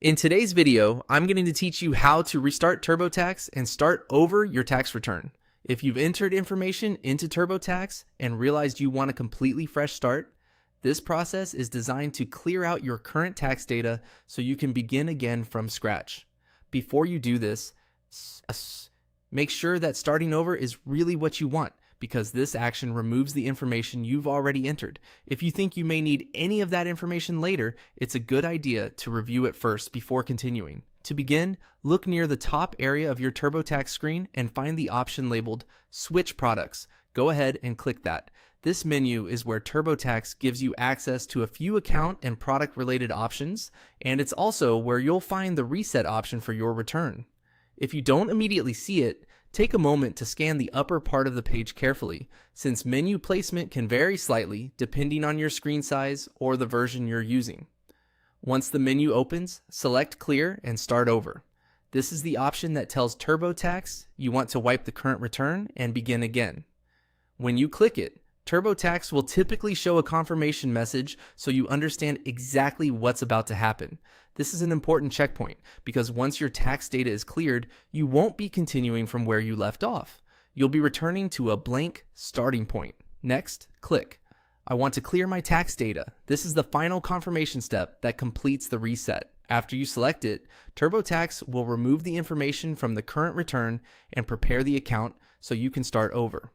In today's video, I'm going to teach you how to restart TurboTax and start over your tax return. If you've entered information into TurboTax and realized you want a completely fresh start, this process is designed to clear out your current tax data so you can begin again from scratch. Before you do this, make sure that starting over is really what you want, because this action removes the information you've already entered. If you think you may need any of that information later, it's a good idea to review it first before continuing. To begin, look near the top area of your TurboTax screen and find the option labeled Switch Products. Go ahead and click that. This menu is where TurboTax gives you access to a few account and product related options, and it's also where you'll find the reset option for your return. If you don't immediately see it, take a moment to scan the upper part of the page carefully, since menu placement can vary slightly depending on your screen size or the version you're using. Once the menu opens, select Clear and Start Over. This is the option that tells TurboTax you want to wipe the current return and begin again. When you click it, TurboTax will typically show a confirmation message so you understand exactly what's about to happen. This is an important checkpoint because once your tax data is cleared, you won't be continuing from where you left off. You'll be returning to a blank starting point. Next, click I want to clear my tax data. This is the final confirmation step that completes the reset. After you select it, TurboTax will remove the information from the current return and prepare the account so you can start over.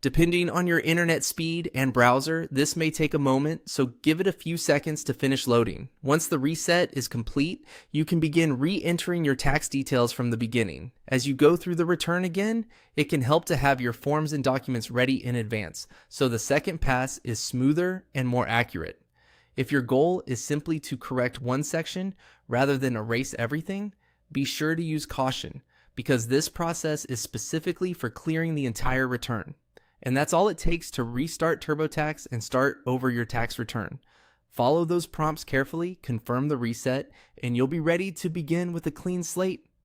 Depending on your internet speed and browser, this may take a moment, so give it a few seconds to finish loading. Once the reset is complete, you can begin re-entering your tax details from the beginning. As you go through the return again, it can help to have your forms and documents ready in advance, so the second pass is smoother and more accurate. If your goal is simply to correct one section rather than erase everything, be sure to use caution, because this process is specifically for clearing the entire return. And that's all it takes to restart TurboTax and start over your tax return. Follow those prompts carefully, confirm the reset, and you'll be ready to begin with a clean slate.